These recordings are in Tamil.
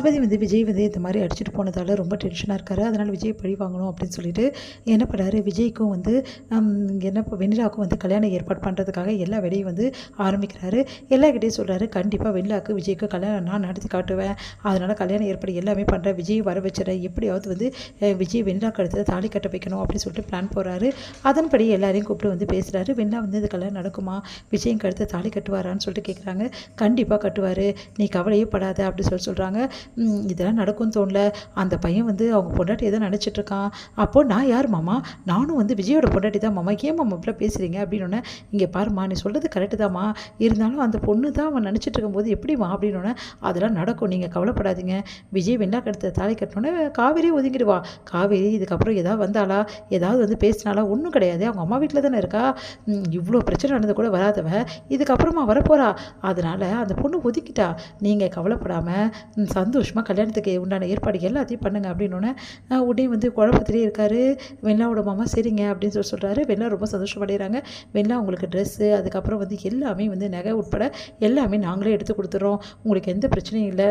சுபதி வந்து விஜய் வந்து இந்த மாதிரி அடிச்சுட்டு போனதால் ரொம்ப டென்ஷனாக இருக்காரு. அதனால் விஜய் பழி வாங்கணும் அப்படின்னு சொல்லிட்டு என்ன பண்ணுறாரு, விஜய்க்கும் வந்து வெண்ணிலாவுக்கும் வந்து கல்யாணம் ஏற்பாடு பண்ணுறதுக்காக எல்லா வேலையும் வந்து ஆரம்பிக்கிறாரு. எல்லாக்கிட்டையும் சொல்கிறாரு, கண்டிப்பாக வெண்ணிலாவுக்கு விஜய்க்கு கல்யாணம் நான் நடத்தி காட்டுவேன், அதனால் கல்யாணம் ஏற்பாடு எல்லாமே பண்ணுறேன், விஜய் வர வச்சுறேன், எப்படியாவது வந்து விஜய் வெண்ணிலா கழுத்தில் தாலி கட்ட வைக்கணும் அப்படின்னு சொல்லிட்டு பிளான் போகிறாரு. அதன்படி எல்லாரையும் கூப்பிட்டு வந்து பேசுகிறாரு. வெண்ணிலா வந்து இந்த கல்யாணம் நடக்குமா, விஜய் கழுத்தில் தாலி கட்டுவாரான்னு சொல்லிட்டு கேட்குறாங்க. கண்டிப்பாக கட்டுவார், நீ கவலையே படாத அப்படின்னு சொல்கிறாங்க. இதெல்லாம் நடக்கும்னு தோணல, அந்த பையன் வந்து அவங்க பொண்டாட்டி எதோ நினச்சிட்ருக்கான், அப்போது நான் யார் மாமா, நானும் வந்து விஜயோட பொண்டாட்டி தான் மாமா, ஏன் மாமா இப்படி பேசுகிறீங்க அப்படின்னு. இங்கே பாருமா, நீ சொல்கிறது கரெக்டு தாம்மா, இருந்தாலும் அந்த பொண்ணு தான் அவன் நினச்சிட்டு இருக்கும்போது எப்படிமா அப்படின்னு. அதெல்லாம் நடக்கும், நீங்கள் கவலைப்படாதீங்க, விஜய் வெண்ணா கடுத்த தாலி கட்டினோன்னே காவேரி ஒதுங்கிடுவா, காவேரி இதுக்கப்புறம் ஏதாவது வந்தாளா, ஏதாவது வந்து பேசினாலா, ஒன்றும் கிடையாது, அவங்க அம்மா வீட்டில் தானே இருக்கா, இவ்வளோ பிரச்சனை நடந்து கூட வராதவ இதுக்கப்புறமா வரப்போகிறா, அதனால் அந்த பொண்ணு ஒதுக்கிட்டா, நீங்கள் கவலைப்படாமல் சந்தோஷமாக கல்யாணத்துக்கு உண்டான ஏற்பாடு எல்லாத்தையும் பண்ணுங்க அப்படின்னோடனே உடனே வந்து குழப்பத்திலே இருக்காரு வெண்ணிலாவோட மாமா. சரிங்க அப்படின்னு சொல்கிறாரு. வெண்ணிலா ரொம்ப சந்தோஷமடைகிறாங்க. வெண்ணிலா உங்களுக்கு ட்ரெஸ்ஸு, அதுக்கப்புறம் வந்து எல்லாமே வந்து நகை உட்பட எல்லாமே நாங்களே எடுத்து கொடுத்துட்றோம், உங்களுக்கு எந்த பிரச்சனையும் இல்லை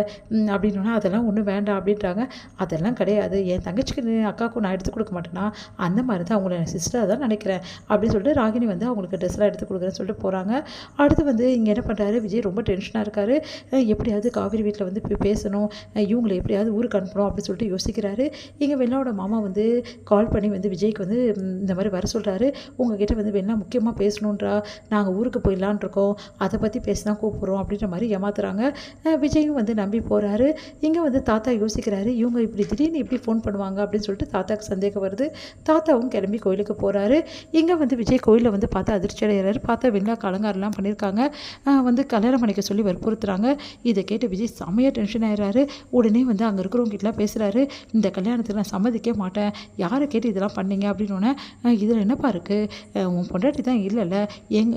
அப்படின்னா, அதெல்லாம் ஒன்றும் வேண்டாம் அப்படின்றாங்க. அதெல்லாம் கிடையாது, என் தங்கச்சிக்கு அக்காவுக்கும் நான் எடுத்து கொடுக்க மாட்டேன்னா, அந்த மாதிரி தான் அவங்கள சிஸ்டராக தான் நினைக்கிறேன் அப்படின்னு சொல்லிட்டு ராகினி வந்து அவங்களுக்கு ட்ரெஸ்லாம் எடுத்து கொடுக்குறேன்னு சொல்லிட்டு போகிறாங்க. அடுத்து வந்து இங்கே என்ன பண்ணுறாரு, விஜய் ரொம்ப டென்ஷனாக இருக்கார். எப்படியாவது காவேரி வீட்டில் வந்து பேசணும், இவங்களை எப்படியாவது ஊருக்கு அனுப்பணும் அப்படின்னு சொல்லிட்டு யோசிக்கிறாரு. இங்கே வெண்ணிலாவோட மாமா வந்து கால் பண்ணி வந்து விஜய்க்கு வந்து இந்த மாதிரி வர சொல்கிறாரு. உங்ககிட்ட வந்து வெண்ணிலா முக்கியமாக பேசணுன்றா, நாங்கள் ஊருக்கு போயிடலான் இருக்கோம், அதை பற்றி பேச தான் கூப்பிட்றோம் அப்படின்ற மாதிரி ஏமாத்துறாங்க. விஜயும் வந்து நம்பி போகிறாரு. இங்கே வந்து தாத்தா யோசிக்கிறாரு, இவங்க இப்படி திடீர்னு எப்படி ஃபோன் பண்ணுவாங்க அப்படின்னு சொல்லிட்டு தாத்தாவுக்கு சந்தேகம் வருது. தாத்தாவும் கிளம்பி கோயிலுக்கு போகிறாரு. இங்கே வந்து விஜய் கோயிலில் வந்து பார்த்தா அதிர்ச்சி அடைகிறாரு. பார்த்தா வெண்ணிலா அலங்காரம்லாம் பண்ணியிருக்காங்க, வந்து கல்யாணம் பண்ணிக்க சொல்லி வற்புறுத்துறாங்க. இதை கேட்டு விஜய் செம்மையாக டென்ஷன் ஆகிறாரு. உடனே வந்து அங்கே இருக்கிறவங்ககிட்டலாம் பேசுகிறாரு, இந்த கல்யாணத்துக்கு நான் சம்மதிக்க மாட்டேன், யாரை கேட்டு இதெல்லாம் பண்ணீங்க அப்படின்னோடனே, இதில் என்னப்பா இருக்குது, உன் பொண்டாட்டி தான் இல்லைல்ல,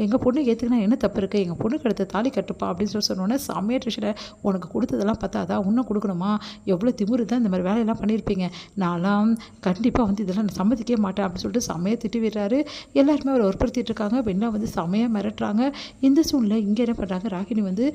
எங்கள் பொண்ணு ஏற்றுக்கினா என்ன தப்பு இருக்குது, எங்கள் பொண்ணுக்கு அடுத்த தாலி கட்டுப்பா அப்படின்னு சொன்னோன்னே செம்மையாக டென்ஷனை, உனக்கு கொடுத்ததெல்லாம் பார்த்தா அதான் இன்னும் கொடுக்கணுமா, எவ்வளோ திமுரு தான் இந்த மாதிரி வேலையெல்லாம் பண்ணியிருப்பீங்க, நான்லாம் கண்டிப்பாக வந்து இதெல்லாம் நான் சம்மதிக்கவே மாட்டேன் அப்படின்னு சொல்லிட்டு செம்மையாக திட்டி விடுறாரு. எல்லாருமே அவர் வற்புறுத்திட்டு இருக்காங்க. வெண்ணா வந்து செம்மையாக மிரட்டுறாங்க. இந்த சூழ்நிலை இங்கே என்ன பண்ணுறாங்க, ராகினி வந்து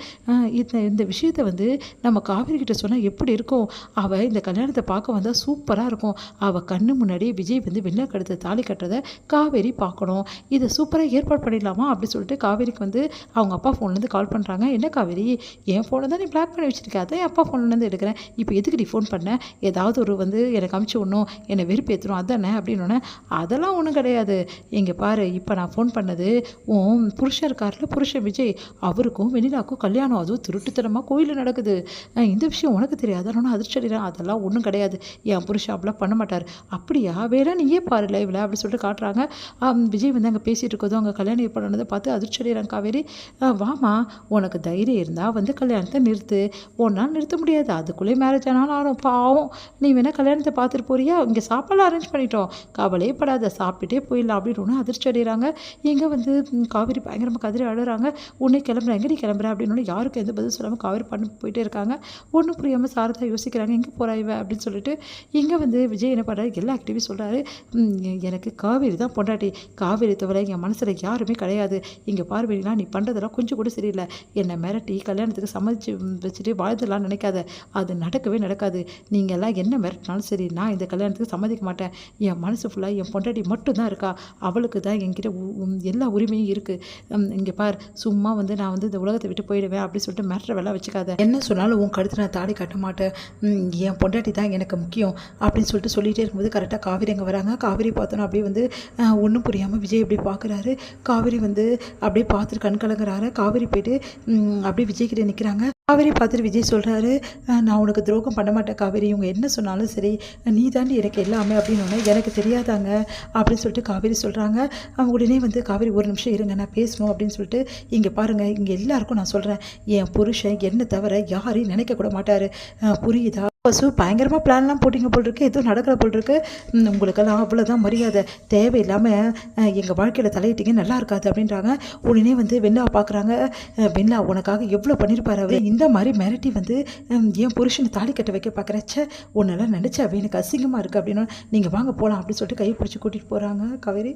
இந்த விஷயத்தை வந்து நம்ம காவேரி கிட்ட சொன்னால் எப்படி இருக்கும், அவள் இந்த கல்யாணத்தை பார்க்க வந்தால் சூப்பராக இருக்கும், அவள் கண்ணு முன்னாடியே விஜய் வந்து வெள்ளை கடுத்த தாலி கட்டுறதை காவேரி பார்க்கணும், இதை சூப்பராக ஏற்பாடு பண்ணிடலாமா அப்படின்னு சொல்லிட்டு காவேரிக்கு வந்து அவங்க அப்பா ஃபோன்லேருந்து கால் பண்ணுறாங்க. என்ன காவேரி, என் ஃபோனை தான் நீ பிளாக் பண்ணி வச்சுருக்க, அதான் என் அப்பா ஃபோன்லேருந்து எடுக்கிறேன், இப்போ எதுக்கு நீ ஃபோன் பண்ண, ஏதாவது ஒரு வந்து எனக்கு அமுச்சு விடணும், என்னை வெறுப்பேற்றணும் அதானே அப்படின்னோடனே, அதெல்லாம் ஒன்றும் கிடையாது, இங்கே பாரு, இப்போ நான் ஃபோன் பண்ணது உன் புருஷன் இருக்கார்ல, புருஷன் விஜய், அவருக்கும் வெண்ணிலாவுக்கும் கல்யாணம், அதுவும் திருட்டுத்தனமாக கோயிலில் நடக்குது, இந்த விஷயம் உனக்கு தெரியாது, அதனால் அதிர்ச்சி அடைகிறேன், அதெல்லாம் ஒன்றும் கிடையாது, என் புருஷன் அப்படிலாம் பண்ண மாட்டார், அப்படியா, வேணா நீயே பாரு லைவில் அப்படின்னு சொல்லிட்டு காட்டுறாங்க. விஜய் வந்து அங்கே பேசிகிட்டு இருக்கோதோ அங்கே கல்யாணம் ஏற்பாடு பண்ணதை பார்த்து அதிர்ச்சி அடைகிறாங்க. காவேரி, வாமா, உனக்கு தைரியம் இருந்தால் வந்து கல்யாணத்தை நிறுத்து, ஒன்றால் நிறுத்த முடியாது, அதுக்குள்ளே மேரேஜ் ஆனாலும் ஆகும், பாவம், நீ வேணால் கல்யாணத்தை பார்த்துட்டு போறியா, இங்கே சாப்பாடுலாம் அரேஞ்ச் பண்ணிட்டோம், கவலையே படாத, சாப்பிட்டுட்டே போயிடலாம் அப்படின்னு ஒன்று அதிர்ச்சி அடைகிறாங்க. இங்கே வந்து காவேரி பயங்கரமாக கதிரி அழுறாங்க. உன்னை கிளம்புறேன், எங்கே நீ கிளம்புற அப்படின்னு யாருக்கும் எந்த பதில் சொல்லாமல் காவேரி பண்ணி போயிட்டே இருக்காங்க. ஒன்றும் புரியாமல் சாரதா யோசிக்கிறாங்க, எங்கே போகிறா இவ அப்படின்னு சொல்லிட்டு. இங்கே வந்து விஜய் என்ன பண்ணுறாரு, எல்லா ஆக்டிவியும் சொல்கிறாரு, எனக்கு காவேரி தான் பொண்டாட்டி, காவேரி தவிர என் மனசில் யாருமே கிடையாது, இங்கே பார்வையினா நீ பண்ணுறதெல்லாம் கொஞ்சம் கூட சரியில்லை, என்னை மிரட்டி கல்யாணத்துக்கு சம்மதிச்சு வச்சுட்டு வாழ்ந்துடலாம் நினைக்காத, அது நடக்கவே நடக்காது, நீங்கள் எல்லாம் என்ன மிரட்டினாலும் சரி, நான் இந்த கல்யாணத்துக்கு சம்மதிக்க மாட்டேன், என் மனசு ஃபுல்லாக என் பொண்டாட்டி மட்டும்தான் இருக்கா, அவளுக்கு தான் என்கிட்ட எல்லா உரிமையும் இருக்குது, இங்கே பார், சும்மா வந்து நான் வந்து இந்த உலகத்தை விட்டு போயிடுவேன் அப்படின்னு சொல்லிட்டு மிரட்டுற வேலை வச்சுக்காத, என்ன சொன்னாலும் உன் கழுத்து நான் தாடி கட்ட மாட்டேன், என் பொண்டாட்டி தான் எனக்கு முக்கியம் அப்படின்னு சொல்லிகிட்டே இருக்கும்போது கரெக்டாக காவேரி அங்கே வராங்க. காவேரி பார்த்தோன்னா அப்படியே வந்து ஒன்றும் புரியாமல் விஜய் எப்படி பார்க்குறாரு. காவேரி வந்து அப்படியே பார்த்துட்டு கண் கலங்குறாரு. காவேரி போய்ட்டு அப்படியே விஜய் கிட்டே நிற்கிறாங்க. காவேரி பார்த்துட்டு விஜய் சொல்கிறாரு, நான் உனக்கு துரோகம் பண்ண மாட்டேன் காவேரி, இவங்க என்ன சொன்னாலும் சரி, நீ தாண்டி எனக்கு எல்லாமே அப்படின்னு எனக்கு தெரியாதாங்க அப்படின்னு சொல்லிட்டு காவேரி சொல்கிறாங்க. அவங்க உடனே வந்து காவேரி ஒரு நிமிஷம் இருங்க, நான் பேசணும் அப்படின்னு சொல்லிட்டு, இங்கே பாருங்கள், இங்கே எல்லாருக்கும் நான் சொல்கிறேன், என் புருஷன் என்னை தவிர யாரையும் நினைக்கக்கூட மாட்டார், புரியுதா, பசு பயங்கரமாக பிளான்லாம் போட்டிங்க போல் இருக்கு, எதுவும் நடக்கிற போல் இருக்கு, உங்களுக்கெல்லாம் அவ்வளோதான் மரியாதை, தேவையில்லாமல் எங்கள் வாழ்க்கையில் தலையிட்டீங்க, நல்லா இருக்காது அப்படின்றாங்க. உடனே வந்து வெண்ணிலா பார்க்குறாங்க. வெண்ணிலா உனக்காக எவ்வளோ பண்ணியிருப்பாரு அவர், இந்த மாதிரி மிரட்டி வந்து என் புருஷனை தாலி கட்ட வைக்க பார்க்குறச்ச, உன்னெல்லாம் நினச்சாவே எனக்கு அசிங்கமாக இருக்குது அப்படின்னா, நீங்கள் வாங்க போகலாம் அப்படின்னு சொல்லிட்டு கையை பிடிச்சி கூட்டிகிட்டு போகிறாங்க காவேரி.